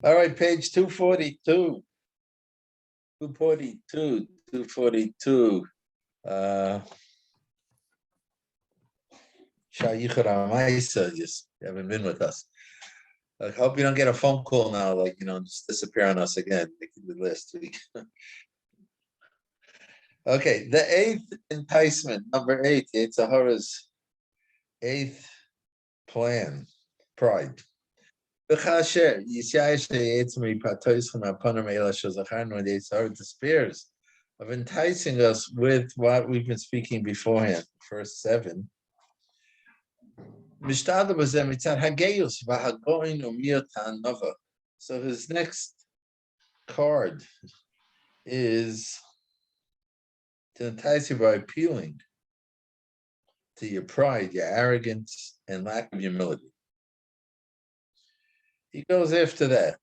All right, page 242. 242. Shayichur Amaisa, just haven't been with us. I hope you don't get a phone call now, like, just disappear on us again, like you did last week. Okay, the eighth enticement, number 8, Yetzirah's eighth plan, pride. When the despairs of enticing us with what we've been speaking beforehand, first 7. So his next card is to entice you by appealing to your pride, your arrogance, and lack of humility. He goes after that.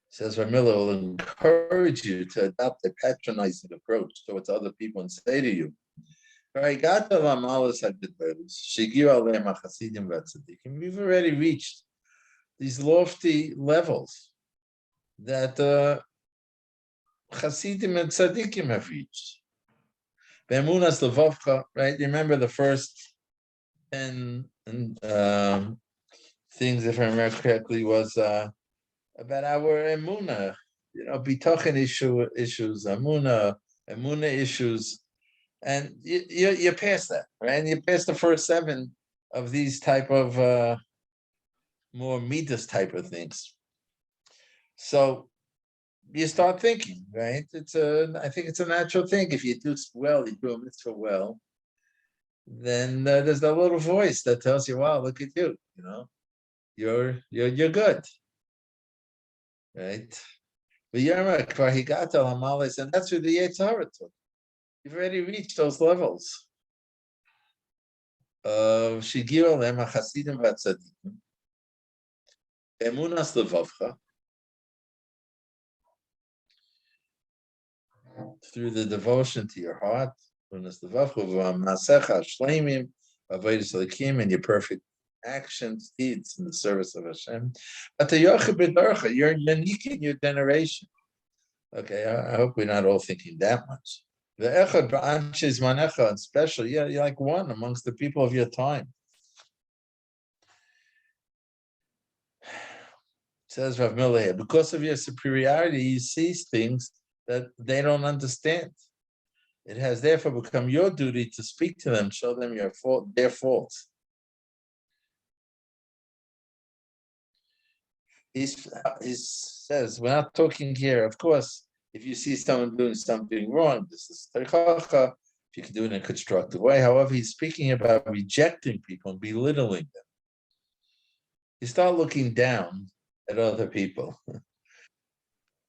Says Ramila will encourage you to adopt a patronizing approach towards other people and say to you, we've already reached these lofty levels that Hasidim and Tzaddikim have reached. Be'emunas levavcha, right? You remember the first 10 things, if I remember correctly, was about our emuna, bitochen issues, emuna issues, and you pass that, right? And you pass the first 7 of these type of more midas type of things. So you start thinking, right? I think it's a natural thing. If you do well, you do a mitzvah well, then there's that little voice that tells you, "Wow, look at you! You're good." Right? But and that's where the Yetzirah took. You've already reached those levels of Shigir Lem HaChasidim VaTzadikim, Emunas Levavcha, through the devotion to your heart, Emunas Levavcha, V'Masecha Shleimim, Avodas Elikim, and your perfect actions, deeds in the service of Hashem. But the Yochid B'Darcha, you're unique in your generation. Okay, I hope we're not all thinking that much. The Echad B'Anshe Zmanecha, and special, you're like one amongst the people of your time. Says Rav Miller here, because of your superiority, you see things that they don't understand. It has therefore become your duty to speak to them, show them their faults. He says, we're not talking here, of course, if you see someone doing something wrong, this is terichacha, if you can do it in a constructive way. However, he's speaking about rejecting people and belittling them. You start looking down at other people.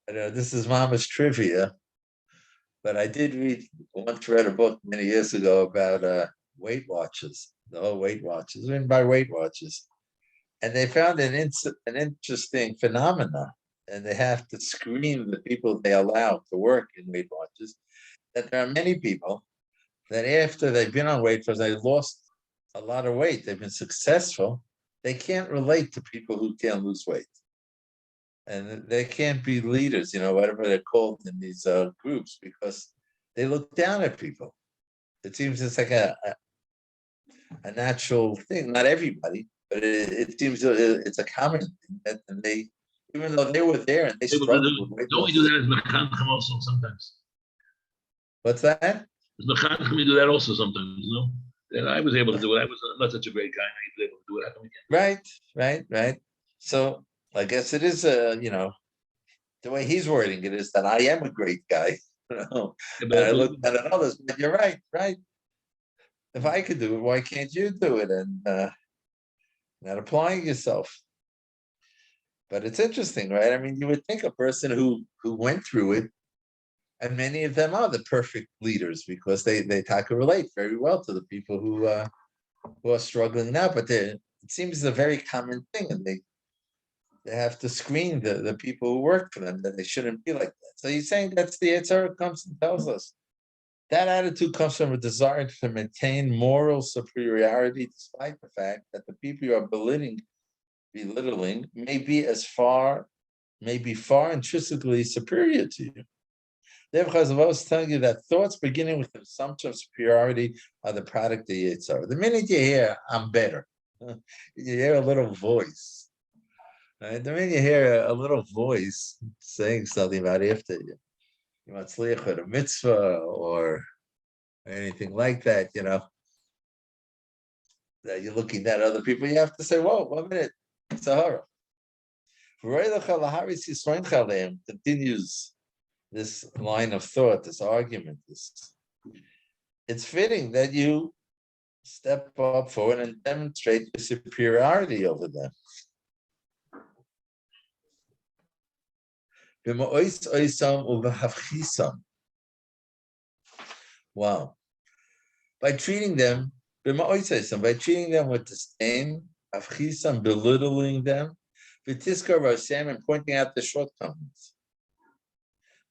This is Mama's trivia, but I did once read a book many years ago about Weight Watchers, the whole Weight Watchers, written by Weight Watchers. And they found an interesting phenomena, and they have to screen the people they allow to work in Weight Watchers, that there are many people that after they've been on Weight Watchers, they lost a lot of weight, they've been successful, they can't relate to people who can't lose weight. And they can't be leaders, whatever they're called in these groups, because they look down at people. It seems it's like a natural thing. Not everybody, but it seems it's a common thing. And they, even though they were there and they struggled with weight loss. Don't we do that as mechanchim also sometimes? What's that? As mechanchim, we do that also sometimes, And I was able to do it. I was not such a great guy. I was able to do it. How come we can't? Right. So I guess it is the way he's wording it is that I am a great guy. And I look at others, but you're right. If I could do it, why can't you do it? And not applying yourself. But it's interesting, right? I mean, you would think a person who went through it, and many of them are the perfect leaders because they can relate very well to the people who are struggling now. But it seems a very common thing, and they have to screen the people who work for them, that they shouldn't be like that. So he's saying that's the Yetzirah comes and tells us. That attitude comes from a desire to maintain moral superiority, despite the fact that the people you are belittling may be far intrinsically superior to you. Therefore, haLevavos telling you that thoughts beginning with the assumption of superiority are the product of the Yetzer Hara. The minute you hear, I'm better, you hear a little voice. Right? The minute you hear a little voice saying something about after you matzliach with a mitzvah or anything like that, that you're looking at other people, you have to say, whoa, 1 minute, Sahara. Continues this line of thought, this argument, it's fitting that you step up forward and demonstrate your superiority over them. Wow. By treating them with disdain, belittling them, and pointing out the shortcomings.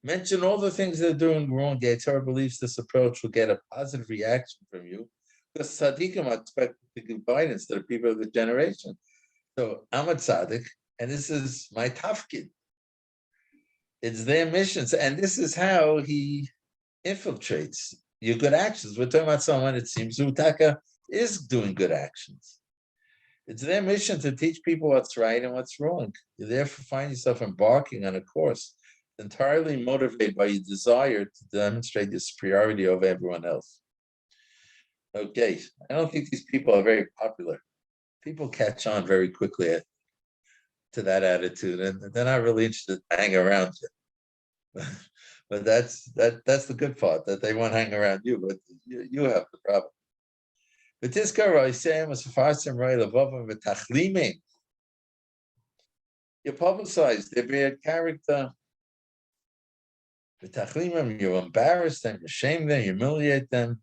Mention all the things they're doing wrong. The Yetzer Hara believes this approach will get a positive reaction from you, because tzaddikim are expected to give guidance to the people of the generation. So I'm a tzaddik, and this is my tafkid. It's their missions, and this is how he infiltrates your good actions. We're talking about someone, it seems, Utaka is doing good actions. It's their mission to teach people what's right and what's wrong. You therefore find yourself embarking on a course entirely motivated by your desire to demonstrate your superiority over everyone else. Okay, I don't think these people are very popular. People catch on very quickly to that attitude, and they're not really interested to hang around you. But that's the good part, that they won't hang around you, but you have the problem. But this guy, you publicize their bad character. You embarrass them, you shame them, you humiliate them.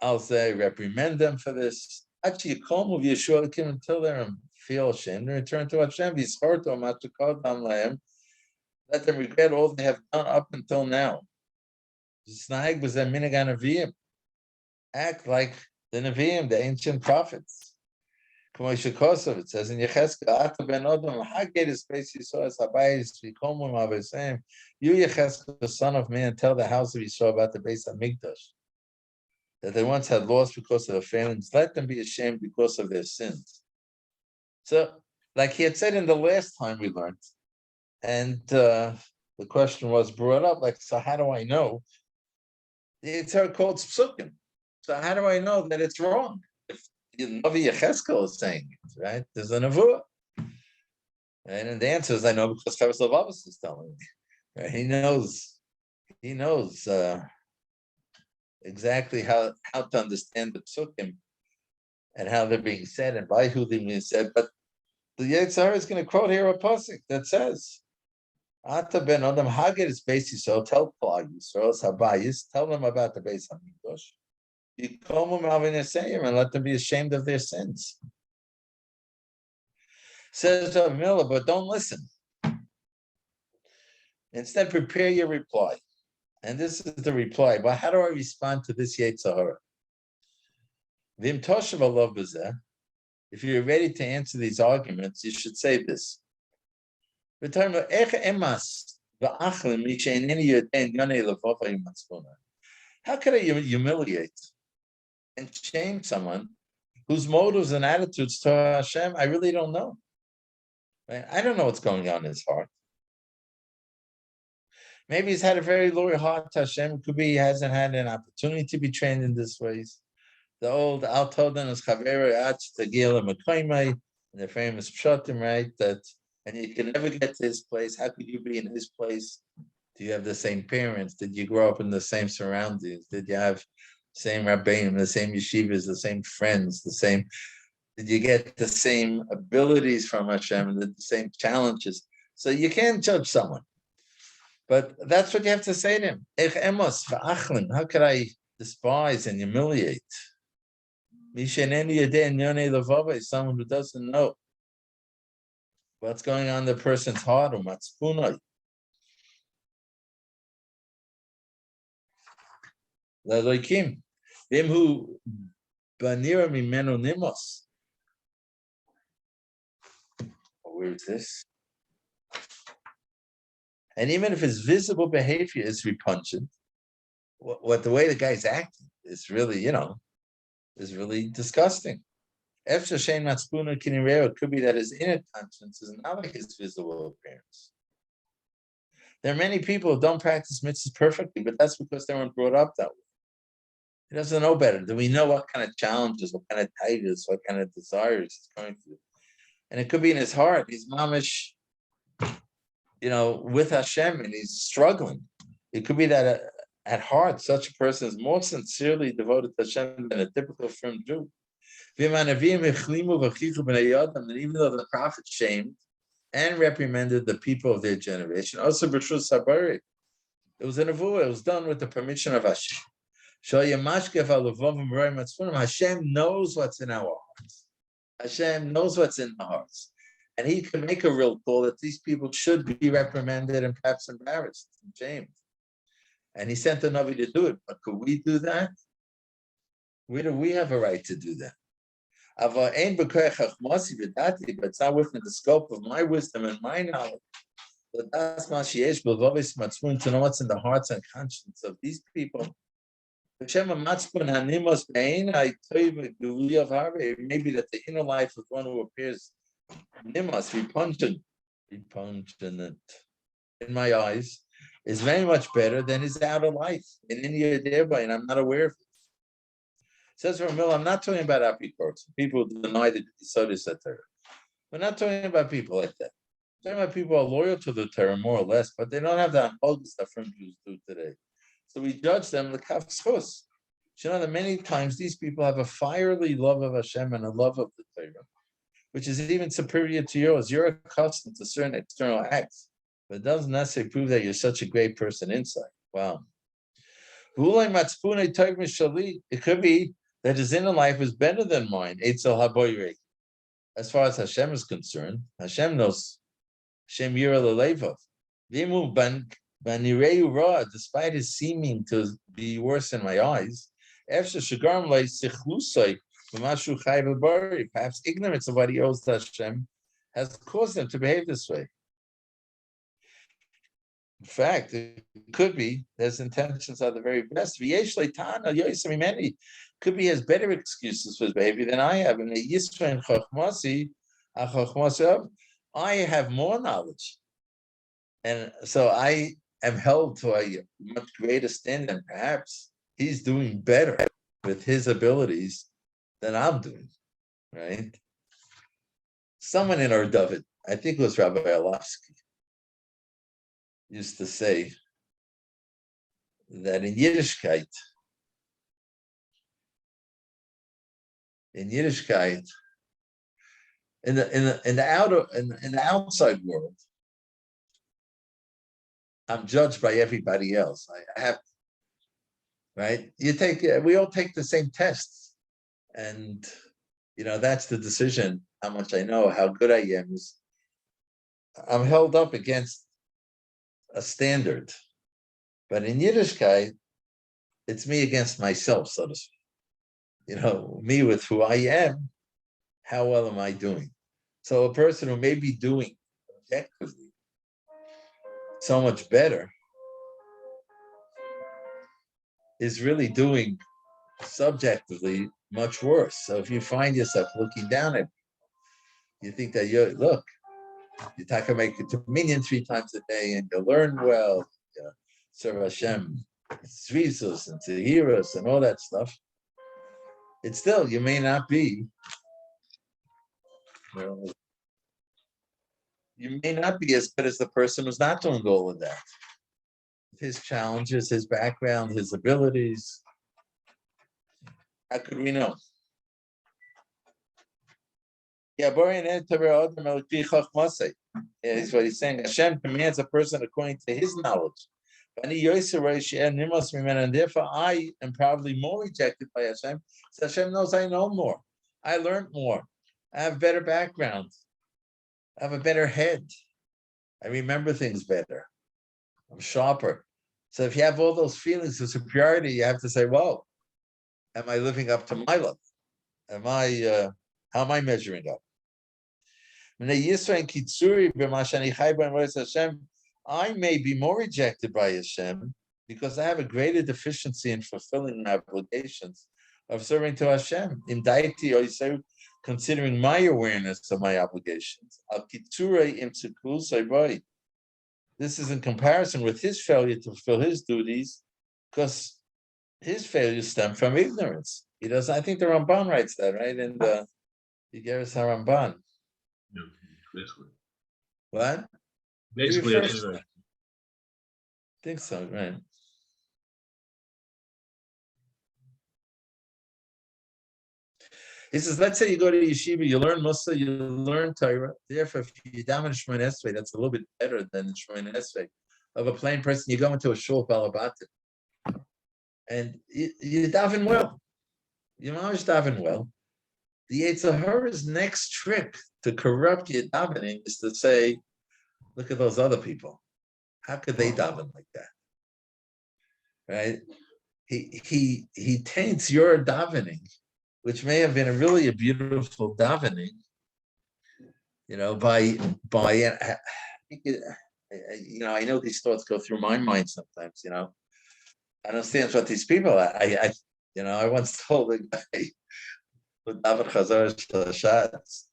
I'll say, reprimand them for this. Actually, you call move Yeshua until they feel ashamed and return to Hashem. Let them regret all they have done up until now. Act like the Nevi'im, the ancient prophets. It says in Yecheskel, you, Yecheskel, the son of man, tell the house of Yisrael about the Beis Hamikdash, that they once had lost because of their failings. Let them be ashamed because of their sins. So, like he had said in the last time we learned, and the question was brought up, like, so how do I know? It's called psukim. So how do I know that it's wrong? If Navi Yecheskel is saying it, right? There's a nevuah. And the answer is, I know because haLevavos is telling me. Right? He knows exactly how to understand the psukim and how they're being said and by who they're being said. But the Yetzer Hara is going to quote here a pasuk that says, Ata ben Adam Hagid is basically so tell Klal Yisrael Sabayis, tell them about the Beis Hamikdash. You call them and let them be ashamed of their sins. Says Rav Miller, but don't listen. Instead, prepare your reply. And this is the reply. Well, how do I respond to this Yetzer Hara? Vim toshav alav b'zeh. If you're ready to answer these arguments, you should say this. How could I humiliate and shame someone whose motives and attitudes to Hashem I really don't know? Right? I don't know what's going on in his heart. Maybe he's had a very loyal heart to Hashem. It could be he hasn't had an opportunity to be trained in this ways. The old Al Todan is Chaveri Ach Tagil Mekoimai, and the famous Pshatim, right? That and you can never get to his place. How could you be in his place? Do you have the same parents? Did you grow up in the same surroundings? Did you have the same rabbeim, the same yeshivas, the same friends, the same? Did you get the same abilities from Hashem, the same challenges? So you can't judge someone. But that's what you have to say to him. How could I despise and humiliate? Someone who doesn't know what's going on in the person's heart, L'Elokim. Vim hu banira mimenu nimos. Where is this? And even if his visible behavior is repugnant, what the way the guy's acting is really, is really disgusting. It could be that his inner conscience is not like his visible appearance. There are many people who don't practice mitzvahs perfectly, but that's because they weren't brought up that way. He doesn't know better. Do we know what kind of challenges, what kind of tigers, what kind of desires he's going through? And it could be in his heart. He's mamish, with Hashem, and he's struggling. It could be that at heart, such a person is more sincerely devoted to Hashem than a typical firm Jew. And even though the prophet shamed and reprimanded the people of their generation, also it was a nevuah. It was done with the permission of Hashem. Hashem knows what's in our hearts. Hashem knows what's in the hearts. And he can make a real call that these people should be reprimanded and perhaps embarrassed and shamed. And he sent the Navi to do it. But could we do that? Where do we have a right to do that? But it's not within the scope of my wisdom and my knowledge. To know what's in the hearts and conscience of these people. Maybe that the inner life of one who appears nimas, repugnant in my eyes, is very much better than his outer life. And and I'm not aware of it. Says Ramil, I'm not talking about apicors, people who deny the Yisodis of Torah. We're not talking about people like that. We're talking about people who are loyal to the Torah, more or less, but they don't have the unholy stuff from Jews do today. So we judge them the kafschus. That many times these people have a fiery love of Hashem and a love of the Torah, which is even superior to yours. You're accustomed to certain external acts, but it doesn't necessarily prove that you're such a great person inside. Wow. It could be that his inner life is better than mine. As far as Hashem is concerned, Hashem knows. Hashem yira l'levav. Despite his seeming to be worse in my eyes, perhaps ignorance of what he owes to Hashem has caused him to behave this way. In fact, it could be his intentions are the very best. Could be he has better excuses for his behavior than I have. And I have more knowledge. And so I am held to a much greater standard, and perhaps he's doing better with his abilities than I'm doing, right? Someone in our David, I think it was Rabbi Aleph, used to say that in Yiddishkeit, in the outside world, I'm judged by everybody else. I have, right? We all take the same tests, and that's the decision. How much I know, how good I am, I'm held up against a standard. But in Yiddishkeit, it's me against myself, so to speak. Me with who I am, how well am I doing? So a person who may be doing objectively so much better is really doing subjectively much worse. So if you find yourself looking down at people, you think that you make it to minyan 3 times a day and you learn well, serve Hashem, Tzvizus and Tehiros and all that stuff. It's still, you may not be, you may not be as good as the person who's not doing all of that. His challenges, his background, his abilities. How could we know? That's what he's saying. Hashem commands a person according to his knowledge. And therefore I am probably more rejected by Hashem. So Hashem knows I know more. I learned more. I have better background. I have a better head. I remember things better. I'm sharper. So if you have all those feelings of superiority, you have to say, "Whoa, am I living up to my level? How am I measuring up?" I may be more rejected by Hashem because I have a greater deficiency in fulfilling my obligations of serving to Hashem. In deity, considering my awareness of my obligations. This is in comparison with his failure to fulfill his duties, because his failures stem from ignorance. He doesn't. I think the Ramban writes that, right? In the Yigeres HaRamban. Yeah, basically. What? Basically, that's right. I think so, right? He says, let's say you go to yeshiva, you learn Musa, you learn Torah. Therefore, if you daven Shemon Esrei, that's a little bit better than Shemon Esrei. Of a plain person, you go into a shul balabatim, and you daven well. You mamish daven well. The Yetzer Hara's next trick to corrupt your davening is to say, look at those other people. How could they daven like that? Right? He taints your davening, which may have been a beautiful davening, by I know these thoughts go through my mind sometimes, I understand what these people, I once told a guy, with David Chazar Shots,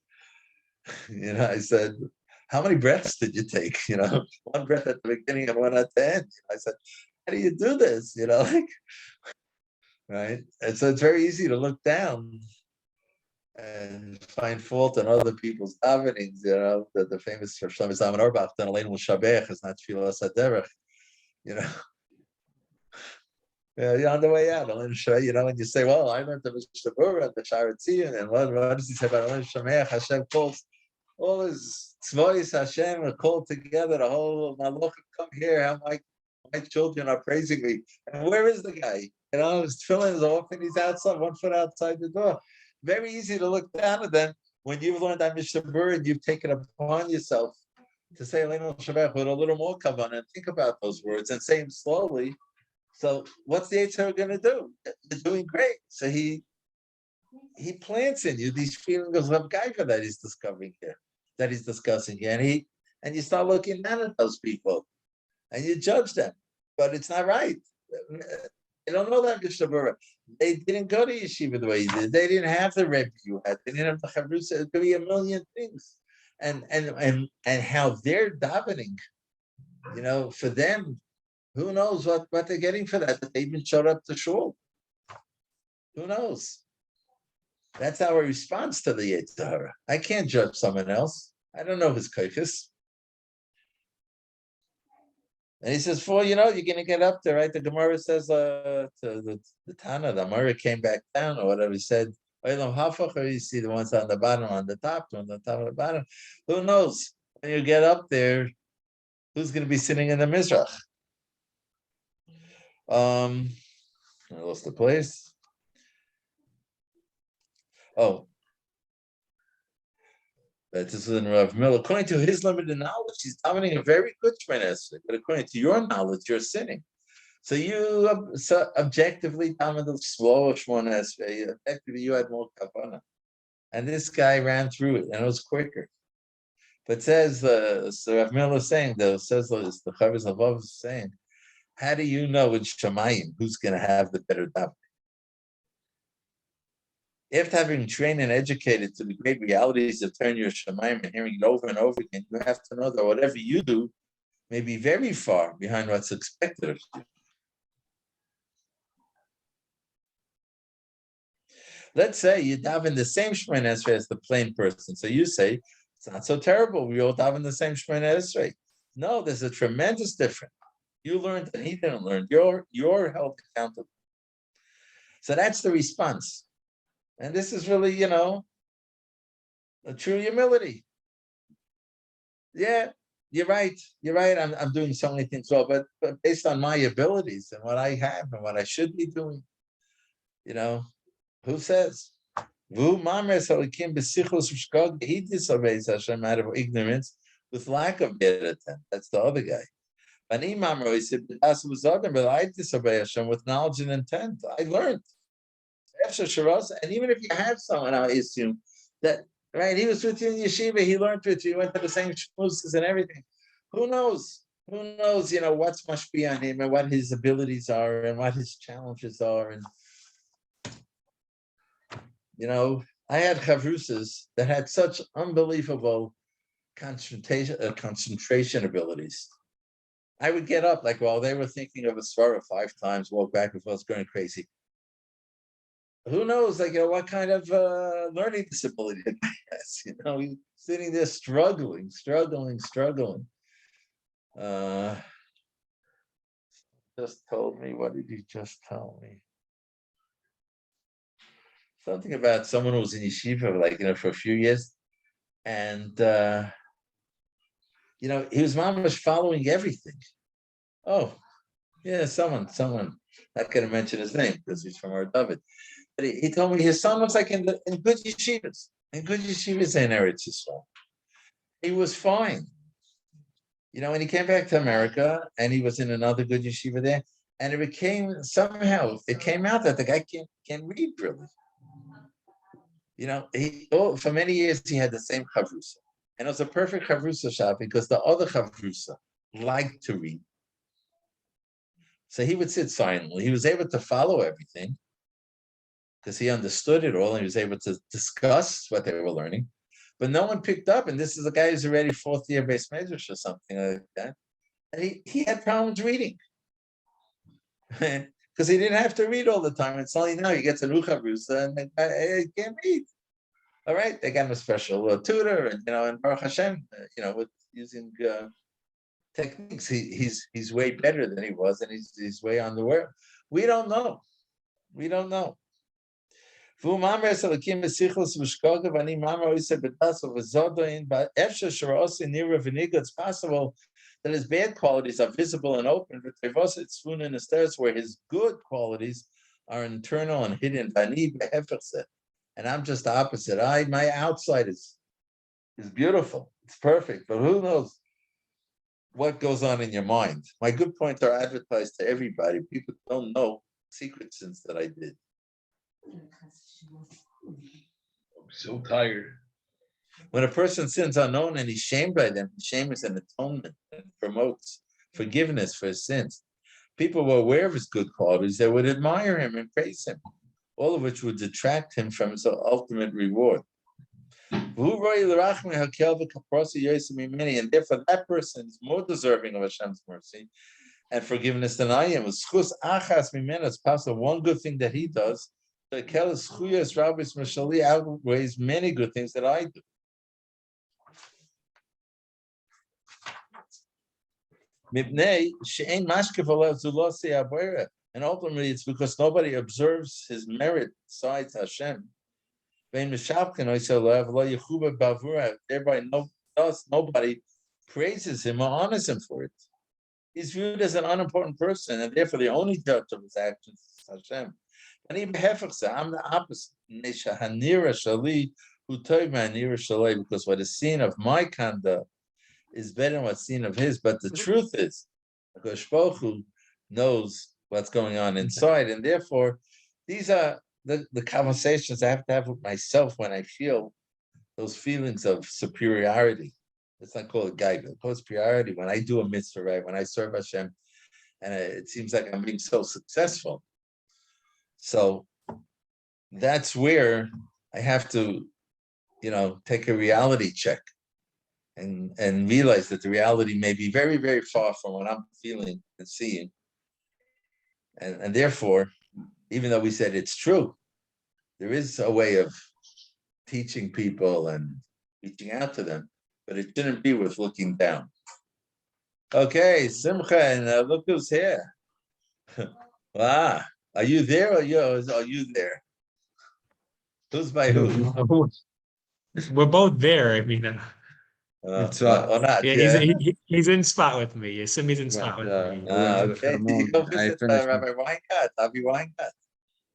I said, how many breaths did you take? One breath at the beginning and one at the end. I said, how do you do this? Right? And so it's very easy to look down and find fault in other people's davenings, the famous Shlomo Zalman Auerbach, then Aleinu L'Shabech is not Tfilas HaDerech, on the way out, when you say, well, I learned the Mishnah Berurah and the Sha'ar Tzion, and what does he say about Aleinu L'Shabech? Hashem calls all his tzvois, Hashem are called together, the whole Malach come here, how my children are praising me. And where is the guy? His tefillin is off and he's outside, 1 foot outside the door. Very easy to look down at them when you've learned that Mishnah Berurah and you've taken upon yourself to say Aleinu L'Shabech with a little more kavanah and think about those words and say them slowly. So what's the Yetzer Hara going to do? You're doing great. So he plants in you these feelings of gaiva that he's discovering here, that he's discussing here, and you start looking down at those people and you judge them, but it's not right. They don't know that Mishnah Berurah. They didn't go to yeshiva the way you did. They didn't have the Rebbe you had. They didn't have the chavrusa. It could be a million things, and how they're davening, for them, who knows what they're getting for that they even showed up to shul. Who knows? That's our response to the Yetzer Hara. I can't judge someone else. I don't know his kaikus. And he says, you're going to get up there, right? The Gemara says to the Tana, the Gemara came back down or whatever. He said, or you see the ones on the bottom, on the top, on the top, on the bottom. Who knows? When you get up there, who's going to be sitting in the Mizrach? I lost the place. Oh. This is in Rav Miller. According to his limited knowledge, he's davening a very good Shemon Esrei. But according to your knowledge, you're sinning. So you objectively davened the slower Shemon Esrei. Effectively, you had more kavanah. And this guy ran through it, and it was quicker. But says, so Rav Miller is saying, says the Chovos HaLevavos is saying, how do you know in Shemayim who's going to have the better davening? After having trained and educated to the great realities of turning your Shemayim and hearing it over and over again, you have to know that whatever you do may be very far behind what's expected of you. Let's say you daven the same Shemon Esrei as the plain person. So you say, it's not so terrible. We all daven the same Shemon Esrei. No, there's a tremendous difference. You learned and he didn't learn. You're held accountable. So that's the response. And this is really, a true humility. Yeah, you're right. I'm doing so many things well, but based on my abilities and what I have and what I should be doing, who says? He disobeys Hashem out of ignorance with lack of Yedatan. That's the other guy. Ani Mamro, he said, but I disobey Hashem with knowledge and intent. I learned. And even if you have someone, I assume that, right, he was with you in yeshiva, he learned with you, he went to the same shmuzes and everything. Who knows? Who knows, what's must be on him and what his abilities are and what his challenges are. And, I had chavrusas that had such unbelievable concentration abilities. I would get up, like while they were thinking of a svara 5 times, walk back and forth, going crazy. Who knows, what kind of learning disability it has? He's sitting there struggling. Just told me, what did he just tell me? Something about someone who was in yeshiva, for a few years, and he was mamash following everything. Oh, yeah, someone. Not going to mention his name because he's from our David. But he told me his son was in good yeshivas. In good yeshivas in Eretz Yisrael. He was fine. When he came back to America and he was in another good yeshiva there, and it came out that the guy can't read really. For many years he had the same chavrusa. And it was a perfect chavrusa shop because the other chavrusa liked to read. So he would sit silently. He was able to follow everything because he understood it all and he was able to discuss what they were learning. But no one picked up, and this is a guy who's already 4th year base medrash or something like that. And he had problems reading. Because he didn't have to read all the time. It's only now he gets a new chavrusa and he can't read. All right, they got him a special tutor, and and Baruch Hashem, with using techniques, he's way better than he was, and he's way on the way. We don't know. It's possible that his bad qualities are visible and open, but where his good qualities are internal and hidden. And I'm just the opposite. My outside is beautiful. It's perfect, but who knows what goes on in your mind? My good points are advertised to everybody. People don't know secret sins that I did. I'm so tired. When a person sins unknown and he's shamed by them, shame is an atonement and promotes forgiveness for his sins. People were aware of his good qualities. They would admire him and praise him, all of which would detract him from his ultimate reward. And therefore that person is more deserving of Hashem's mercy and forgiveness than I am. It's possible one good thing that he does, outweighs many good things that I do. And ultimately, it's because nobody observes his merit besides Hashem. Thereby, nobody praises him or honors him for it. He's viewed as an unimportant person, and therefore the only judge of his actions is Hashem. And I'm the opposite. Because what is seen of my conduct is better than what's seen of his. But the truth is, because Baruch Hu knows what's going on inside, and therefore these are the conversations I have to have with myself when I feel those feelings of superiority. Let's not call it gaiga, call it superiority. When I do a mitzvah, right, when I serve Hashem, and it seems like I'm being so successful. So that's where I have to, take a reality check and realize that the reality may be very, very far from what I'm feeling and seeing. And therefore, even though we said it's true, there is a way of teaching people and reaching out to them, but it shouldn't be with looking down. Okay, Simcha, and look who's here. Wow, are you there or are you there? Who's by who? We're both there. I mean, not, he's in spot with me. Simi's in spot with me. Okay, did you go visit Rabbi Weingart, Avi Weingart?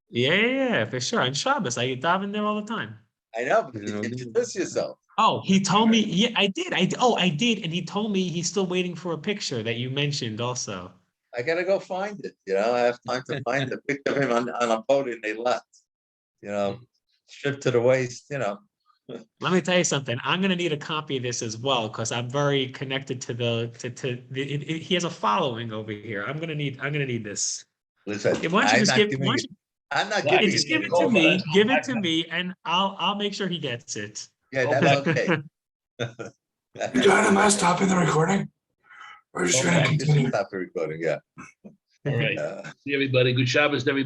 Yeah, for sure. On Shabbos, I daven there all the time. I know, but introduce yourself. Oh, he told me. Yeah, I did. I did, and he told me he's still waiting for a picture that you mentioned also. I gotta go find it. I have time to find the picture of him on a podium. They left. Stripped to the waist. Let me tell you something. I'm gonna need a copy of this as well because I'm very connected to he has a following over here. I'm gonna need this. Listen, Why don't you just give? I'm not giving Just it. give it to me. Give it to me, and I'll make sure he gets it. Yeah, that's okay. You done? Am I stopping the recording? Or just gonna continue? Stop the recording. Yeah. All right. See everybody. Good Shabbos, everybody.